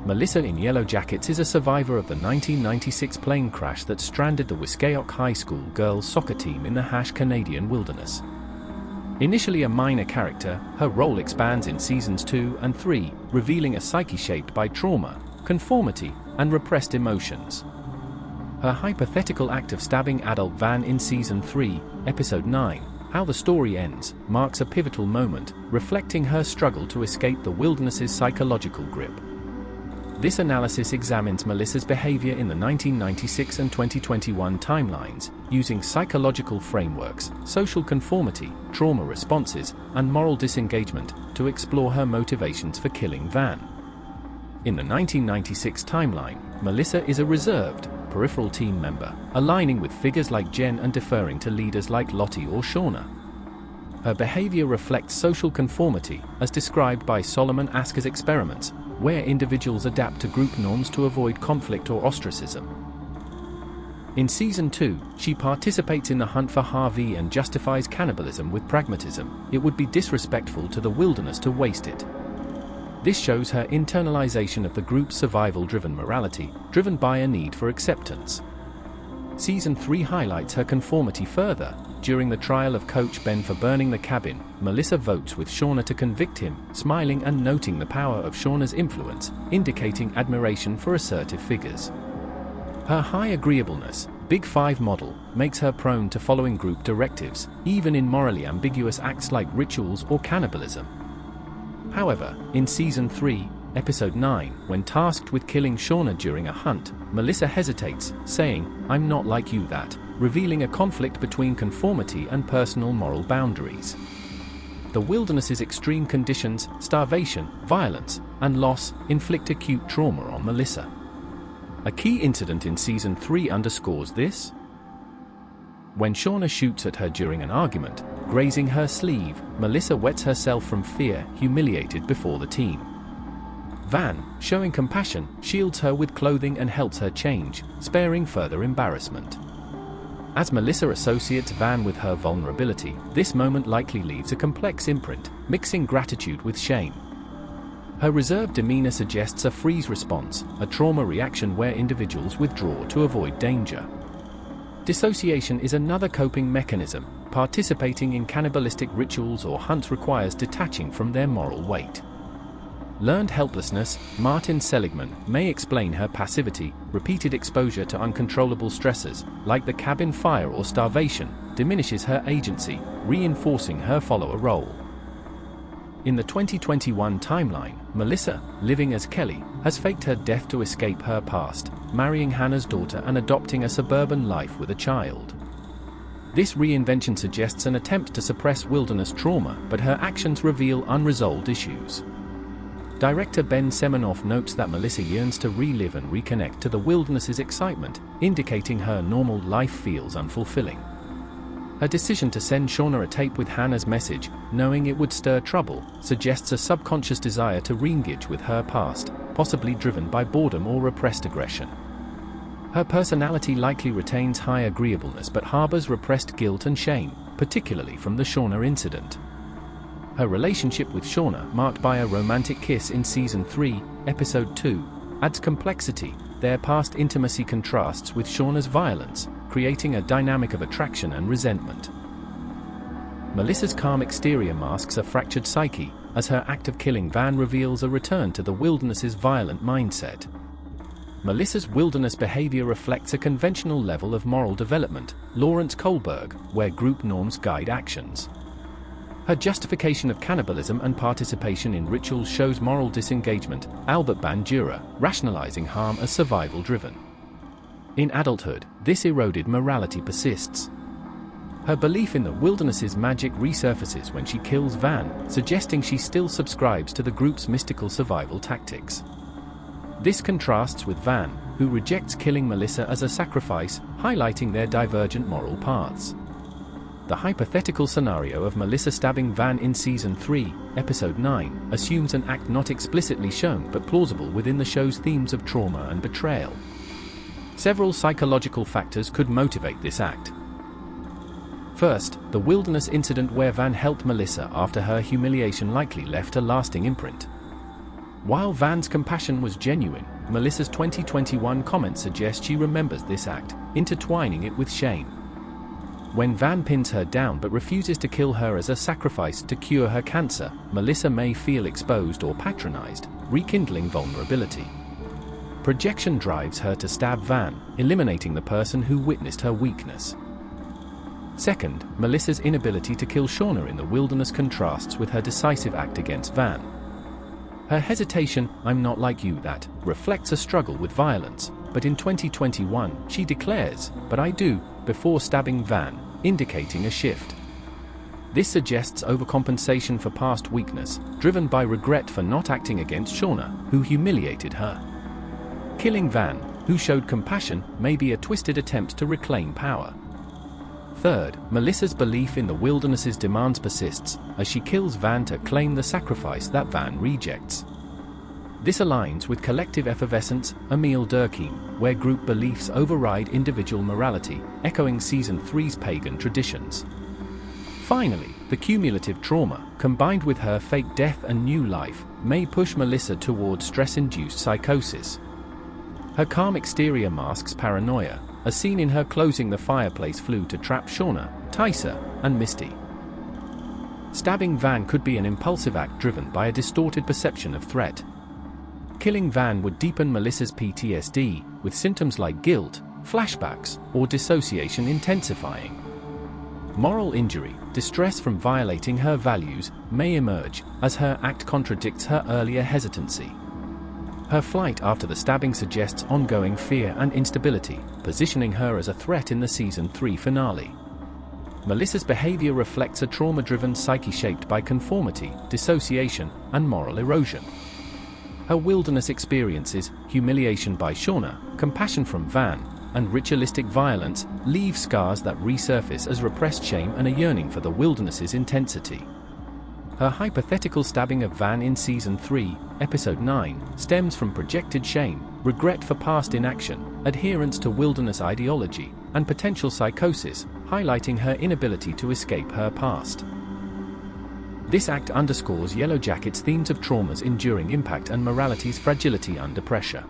Melissa in Yellowjackets is a survivor of the 1996 plane crash that stranded the Wiscayoc High School girls soccer team in the harsh Canadian wilderness. Initially a minor character, her role expands in seasons 2 and 3, revealing a psyche shaped by trauma, conformity, and repressed emotions. Her hypothetical act of stabbing adult Van in season 3, episode 9, How the Story Ends, marks a pivotal moment, reflecting her struggle to escape the wilderness's psychological grip. This analysis examines Melissa's behavior in the 1996 and 2021 timelines, using psychological frameworks, social conformity, trauma responses, and moral disengagement, to explore her motivations for killing Van. In the 1996 timeline, Melissa is a reserved, peripheral team member, aligning with figures like Jen and deferring to leaders like Lottie or Shauna. Her behavior reflects social conformity, as described by Solomon Asker's experiments, where individuals adapt to group norms to avoid conflict or ostracism. In season 2, she participates in the hunt for Harvey and justifies cannibalism with pragmatism. It would be disrespectful to the wilderness to waste it. This shows her internalization of the group's survival-driven morality, driven by a need for acceptance. Season 3 highlights her conformity further. During the trial of Coach Ben for burning the cabin, Melissa votes with Shauna to convict him, smiling and noting the power of Shauna's influence, indicating admiration for assertive figures. Her high agreeableness, Big Five model, makes her prone to following group directives, even in morally ambiguous acts like rituals or cannibalism. However, in season 3, episode 9, when tasked with killing Shauna during a hunt, Melissa hesitates, saying, "I'm not like you that," revealing a conflict between conformity and personal moral boundaries. The wilderness's extreme conditions, starvation, violence, and loss, inflict acute trauma on Melissa. A key incident in season 3 underscores this. When Shauna shoots at her during an argument, grazing her sleeve, Melissa wets herself from fear, humiliated before the team. Van, showing compassion, shields her with clothing and helps her change, sparing further embarrassment. As Melissa associates Van with her vulnerability, this moment likely leaves a complex imprint, mixing gratitude with shame. Her reserved demeanor suggests a freeze response, a trauma reaction where individuals withdraw to avoid danger. Dissociation is another coping mechanism. Participating in cannibalistic rituals or hunts requires detaching from their moral weight. Learned helplessness, Martin Seligman, may explain her passivity. Repeated exposure to uncontrollable stressors, like the cabin fire or starvation, diminishes her agency, reinforcing her follower role. In the 2021 timeline, Melissa, living as Kelly, has faked her death to escape her past, marrying Hannah's daughter and adopting a suburban life with a child. This reinvention suggests an attempt to suppress wilderness trauma, but her actions reveal unresolved issues. Director Ben Seminoff notes that Melissa yearns to relive and reconnect to the wilderness's excitement, indicating her normal life feels unfulfilling. Her decision to send Shauna a tape with Hannah's message, knowing it would stir trouble, suggests a subconscious desire to re-engage with her past, possibly driven by boredom or repressed aggression. Her personality likely retains high agreeableness but harbors repressed guilt and shame, particularly from the Shauna incident. Her relationship with Shauna, marked by a romantic kiss in season 3, episode 2, adds complexity. Their past intimacy contrasts with Shauna's violence, creating a dynamic of attraction and resentment. Melissa's calm exterior masks a fractured psyche, as her act of killing Van reveals a return to the wilderness's violent mindset. Melissa's wilderness behavior reflects a conventional level of moral development, Lawrence Kohlberg, where group norms guide actions. Her justification of cannibalism and participation in rituals shows moral disengagement, Albert Bandura, rationalizing harm as survival-driven. In adulthood, this eroded morality persists. Her belief in the wilderness's magic resurfaces when she kills Van, suggesting she still subscribes to the group's mystical survival tactics. This contrasts with Van, who rejects killing Melissa as a sacrifice, highlighting their divergent moral paths. The hypothetical scenario of Melissa stabbing Van in season 3, episode 9, assumes an act not explicitly shown but plausible within the show's themes of trauma and betrayal. Several psychological factors could motivate this act. First, the wilderness incident where Van helped Melissa after her humiliation likely left a lasting imprint. While Van's compassion was genuine, Melissa's 2021 comment suggests she remembers this act, intertwining it with shame. When Van pins her down but refuses to kill her as a sacrifice to cure her cancer, Melissa may feel exposed or patronized, rekindling vulnerability. Projection drives her to stab Van, eliminating the person who witnessed her weakness. Second, Melissa's inability to kill Shauna in the wilderness contrasts with her decisive act against Van. Her hesitation, "I'm not like you," that reflects a struggle with violence, but in 2021, she declares, "But I do," before stabbing Van, indicating a shift. This suggests overcompensation for past weakness, driven by regret for not acting against Shauna, who humiliated her. Killing Van, who showed compassion, may be a twisted attempt to reclaim power. Third, Melissa's belief in the wilderness's demands persists, as she kills Van to claim the sacrifice that Van rejects. This aligns with collective effervescence, Emil Durkheim, where group beliefs override individual morality, echoing Season 3's pagan traditions. Finally, the cumulative trauma, combined with her fake death and new life, may push Melissa toward stress-induced psychosis. Her calm exterior masks paranoia, as seen in her closing the fireplace flue to trap Shauna, Tysa, and Misty. Stabbing Van could be an impulsive act driven by a distorted perception of threat. Killing Van would deepen Melissa's PTSD, with symptoms like guilt, flashbacks, or dissociation intensifying. Moral injury, distress from violating her values, may emerge, as her act contradicts her earlier hesitancy. Her flight after the stabbing suggests ongoing fear and instability, positioning her as a threat in the Season 3 finale. Melissa's behavior reflects a trauma-driven psyche shaped by conformity, dissociation, and moral erosion. Her wilderness experiences, humiliation by Shauna, compassion from Van, and ritualistic violence, leave scars that resurface as repressed shame and a yearning for the wilderness's intensity. Her hypothetical stabbing of Van in Season 3, Episode 9, stems from projected shame, regret for past inaction, adherence to wilderness ideology, and potential psychosis, highlighting her inability to escape her past. This act underscores Yellowjackets' themes of trauma's enduring impact and morality's fragility under pressure.